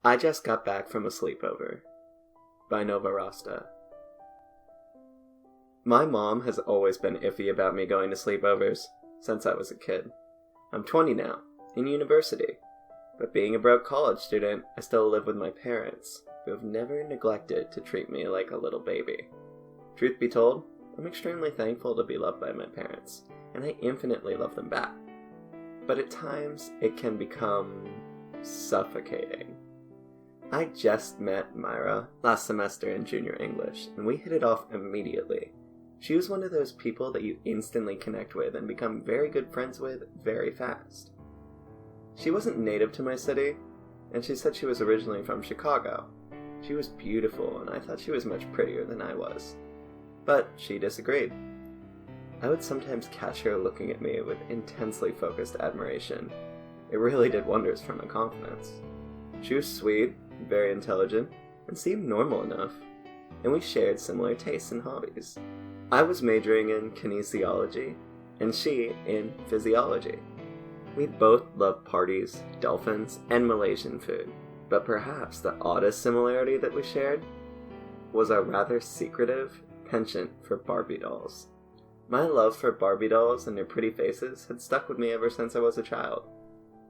I just got back from a sleepover by NovaRasta. My mom has always been iffy about me going to sleepovers since I was a kid. I'm 20 now, in university, but being a broke college student, I still live with my parents, who have never neglected to treat me like a little baby. Truth be told, I'm extremely thankful to be loved by my parents, and I infinitely love them back. But at times, it can become suffocating. I just met Myra last semester in junior English, and we hit it off immediately. She was one of those people that you instantly connect with and become very good friends with very fast. She wasn't native to my city, and she said she was originally from Chicago. She was beautiful, and I thought she was much prettier than I was. But she disagreed. I would sometimes catch her looking at me with intensely focused admiration. It really did wonders for my confidence. She was sweet, very intelligent, and seemed normal enough, and we shared similar tastes and hobbies. I was majoring in kinesiology, and she in physiology. We both loved parties, dolphins, and Malaysian food, but perhaps the oddest similarity that we shared was our rather secretive penchant for Barbie dolls. My love for Barbie dolls and their pretty faces had stuck with me ever since I was a child.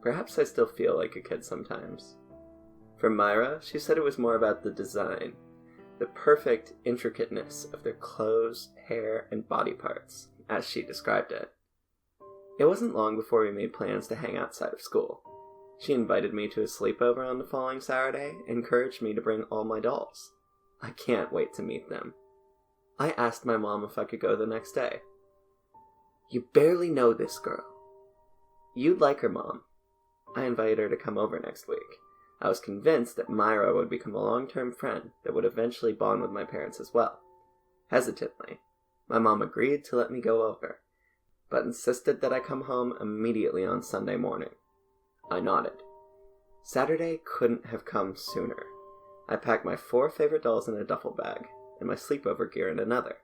Perhaps I still feel like a kid sometimes. For Myra, she said it was more about the design, the perfect intricateness of their clothes, hair, and body parts, as she described it. It wasn't long before we made plans to hang outside of school. She invited me to a sleepover on the following Saturday and encouraged me to bring all my dolls. I can't wait to meet them. I asked my mom if I could go the next day. "You barely know this girl. You'd like her, Mom." I invited her to come over next week. I was convinced that Myra would become a long-term friend that would eventually bond with my parents as well. Hesitantly, my mom agreed to let me go over, but insisted that I come home immediately on Sunday morning. I nodded. Saturday couldn't have come sooner. I packed my 4 favorite dolls in a duffel bag, and my sleepover gear in another.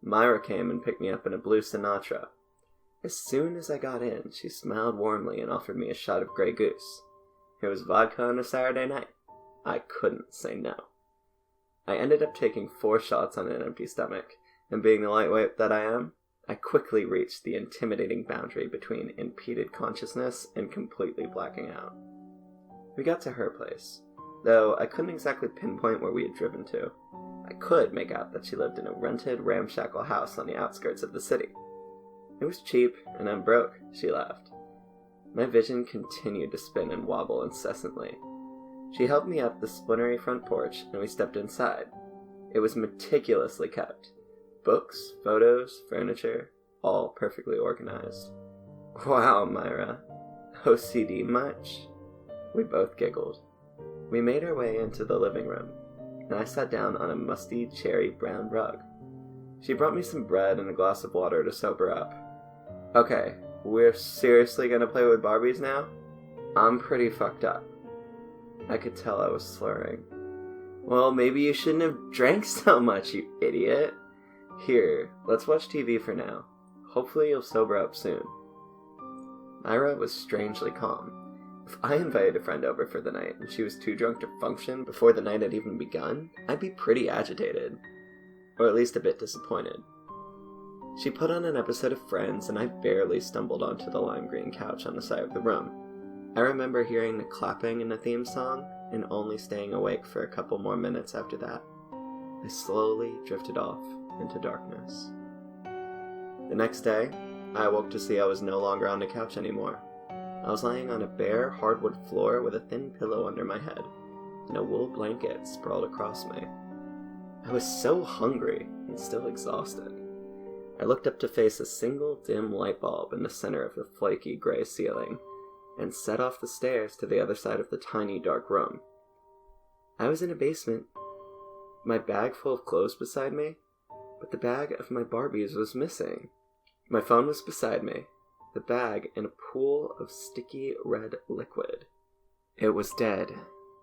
Myra came and picked me up in a blue Sinatra. As soon as I got in, she smiled warmly and offered me a shot of Grey Goose. It was vodka on a Saturday night. I couldn't say no. I ended up taking 4 shots on an empty stomach, and being the lightweight that I am, I quickly reached the intimidating boundary between impeded consciousness and completely blacking out. We got to her place, though I couldn't exactly pinpoint where we had driven to. I could make out that she lived in a rented, ramshackle house on the outskirts of the city. "It was cheap, and I'm broke," she laughed. My vision continued to spin and wobble incessantly. She helped me up the splintery front porch, and we stepped inside. It was meticulously kept. Books, photos, furniture, all perfectly organized. "Wow, Myra. OCD much?" We both giggled. We made our way into the living room, and I sat down on a musty cherry brown rug. She brought me some bread and a glass of water to sober up. "Okay, we're seriously gonna play with Barbies now? I'm pretty fucked up." I could tell I was slurring. "Well, maybe you shouldn't have drank so much, you idiot. Here, let's watch TV for now. Hopefully you'll sober up soon." Myra was strangely calm. If I invited a friend over for the night and she was too drunk to function before the night had even begun, I'd be pretty agitated. Or at least a bit disappointed. She put on an episode of Friends, and I barely stumbled onto the lime green couch on the side of the room. I remember hearing the clapping in the theme song, and only staying awake for a couple more minutes after that. I slowly drifted off into darkness. The next day, I awoke to see I was no longer on the couch anymore. I was lying on a bare hardwood floor with a thin pillow under my head, and a wool blanket sprawled across me. I was so hungry and still exhausted. I looked up to face a single dim light bulb in the center of the flaky gray ceiling, and set off the stairs to the other side of the tiny dark room. I was in a basement, my bag full of clothes beside me, but the bag of my Barbies was missing. My phone was beside me, the bag in a pool of sticky red liquid. It was dead.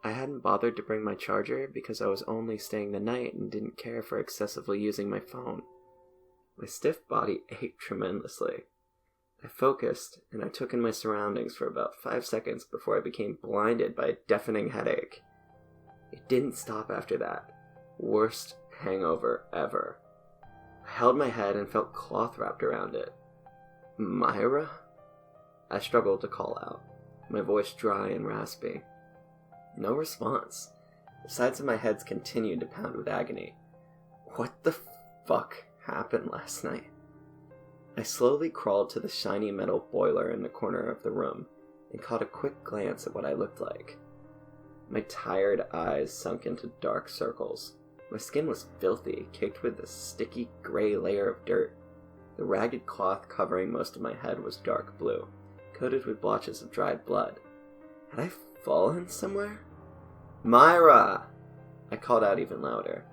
I hadn't bothered to bring my charger because I was only staying the night and didn't care for excessively using my phone. My stiff body ached tremendously. I focused, and I took in my surroundings for about 5 seconds before I became blinded by a deafening headache. It didn't stop after that. Worst hangover ever. I held my head and felt cloth wrapped around it. Myra? I struggled to call out, my voice dry and raspy. No response. The sides of my head continued to pound with agony. What the fuck happened last night? I slowly crawled to the shiny metal boiler in the corner of the room and caught a quick glance at what I looked like. My tired eyes sunk into dark circles. My skin was filthy, caked with a sticky gray layer of dirt. The ragged cloth covering most of my head was dark blue, coated with blotches of dried blood. Had I fallen somewhere? Myra! I called out even louder.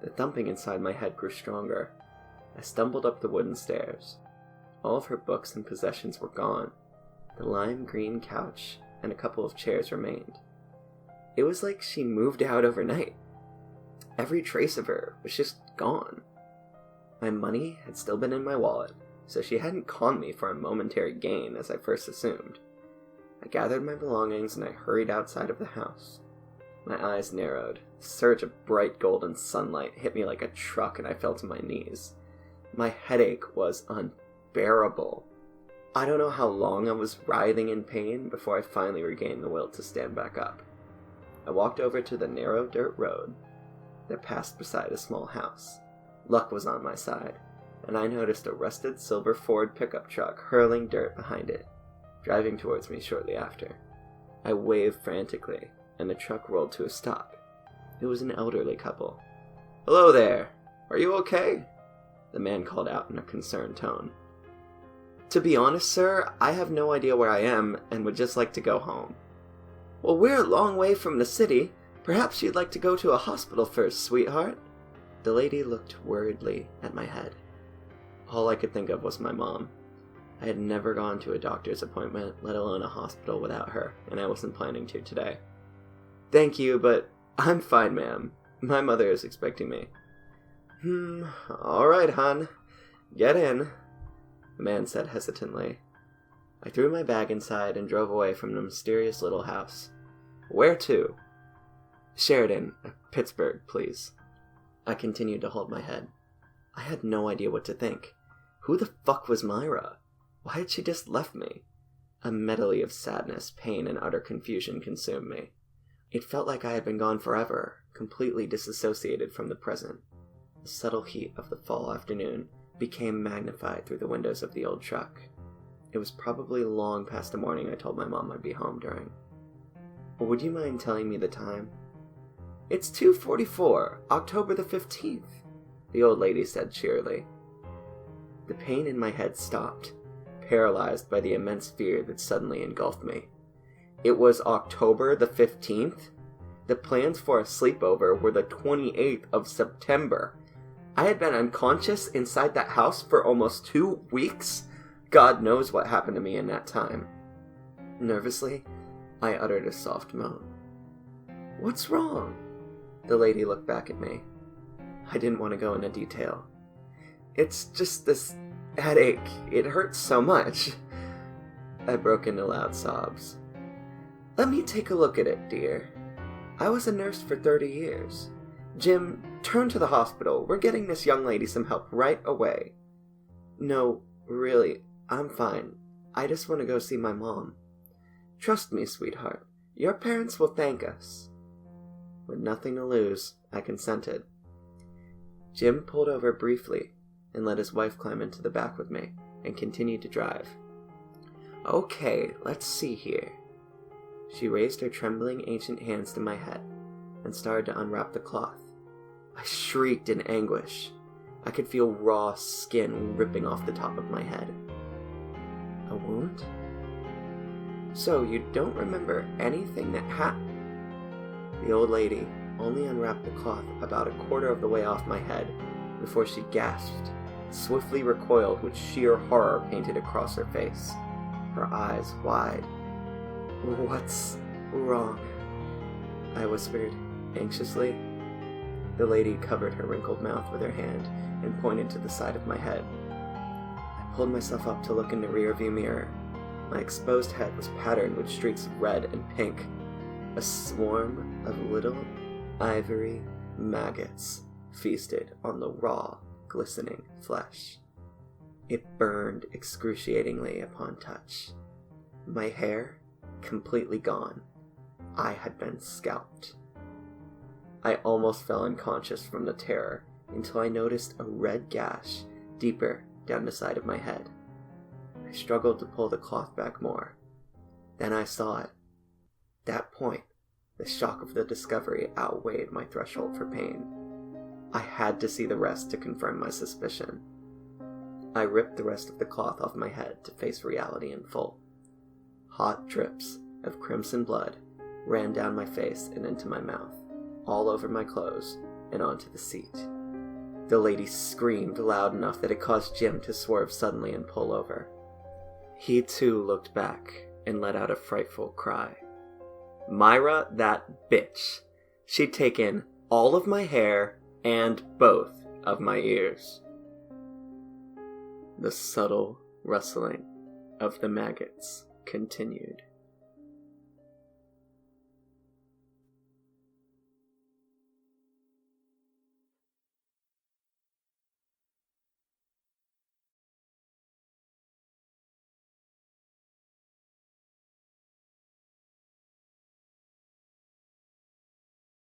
The thumping inside my head grew stronger. I stumbled up the wooden stairs. All of her books and possessions were gone. The lime green couch and a couple of chairs remained. It was like she moved out overnight. Every trace of her was just gone. My money had still been in my wallet, so she hadn't conned me for a momentary gain as I first assumed. I gathered my belongings and I hurried outside of the house. My eyes narrowed. A surge of bright golden sunlight hit me like a truck and I fell to my knees. My headache was unbearable. I don't know how long I was writhing in pain before I finally regained the will to stand back up. I walked over to the narrow dirt road that passed beside a small house. Luck was on my side, and I noticed a rusted silver Ford pickup truck hurling dirt behind it, driving towards me shortly after. I waved frantically, and the truck rolled to a stop. It was an elderly couple. "Hello there! Are you okay?" the man called out in a concerned tone. "To be honest, sir, I have no idea where I am and would just like to go home." "Well, we're a long way from the city. Perhaps you'd like to go to a hospital first, sweetheart." The lady looked worriedly at my head. All I could think of was my mom. I had never gone to a doctor's appointment, let alone a hospital, without her, and I wasn't planning to today. "Thank you, but I'm fine, ma'am. My mother is expecting me." All right, hon. Get in," the man said hesitantly. I threw my bag inside and drove away from the mysterious little house. "Where to?" "Sheridan, Pittsburgh, please." I continued to hold my head. I had no idea what to think. Who the fuck was Myra? Why had she just left me? A medley of sadness, pain, and utter confusion consumed me. It felt like I had been gone forever, completely disassociated from the present. The subtle heat of the fall afternoon became magnified through the windows of the old truck. It was probably long past the morning I told my mom I'd be home during. "Would you mind telling me the time?" "It's 2:44, October the 15th, the old lady said cheerily. The pain in my head stopped, paralyzed by the immense fear that suddenly engulfed me. It was October the 15th? The plans for a sleepover were the 28th of September. I had been unconscious inside that house for almost 2 weeks? God knows what happened to me in that time. Nervously, I uttered a soft moan. "What's wrong?" The lady looked back at me. I didn't want to go into detail. "It's just this headache. It hurts so much." I broke into loud sobs. "Let me take a look at it, dear. I was a nurse for 30 years. Jim, turn to the hospital. We're getting this young lady some help right away." "No, really, I'm fine. I just want to go see my mom." "Trust me, sweetheart. Your parents will thank us." With nothing to lose, I consented. Jim pulled over briefly and let his wife climb into the back with me and continued to drive. "Okay, let's see here." She raised her trembling ancient hands to my head and started to unwrap the cloth. I shrieked in anguish. I could feel raw skin ripping off the top of my head. "A wound? So you don't remember anything that happened?" The old lady only unwrapped the cloth about a quarter of the way off my head before she gasped, swiftly recoiled with sheer horror painted across her face, her eyes wide. "What's wrong?" I whispered, anxiously. The lady covered her wrinkled mouth with her hand and pointed to the side of my head. pulled myself up to look in the rearview mirror. My exposed head was patterned with streaks of red and pink. A swarm of little ivory maggots feasted on the raw, glistening flesh. It burned excruciatingly upon touch. My hair completely gone. I had been scalped. I almost fell unconscious from the terror until I noticed a red gash deeper down the side of my head. I struggled to pull the cloth back more. Then I saw it. That point, the shock of the discovery outweighed my threshold for pain. I had to see the rest to confirm my suspicion. I ripped the rest of the cloth off my head to face reality in full. Hot drips of crimson blood ran down my face and into my mouth, all over my clothes and onto the seat. The lady screamed loud enough that it caused Jim to swerve suddenly and pull over. He too looked back and let out a frightful cry. Myra, that bitch. She'd taken all of my hair and both of my ears. The subtle rustling of the maggots continued.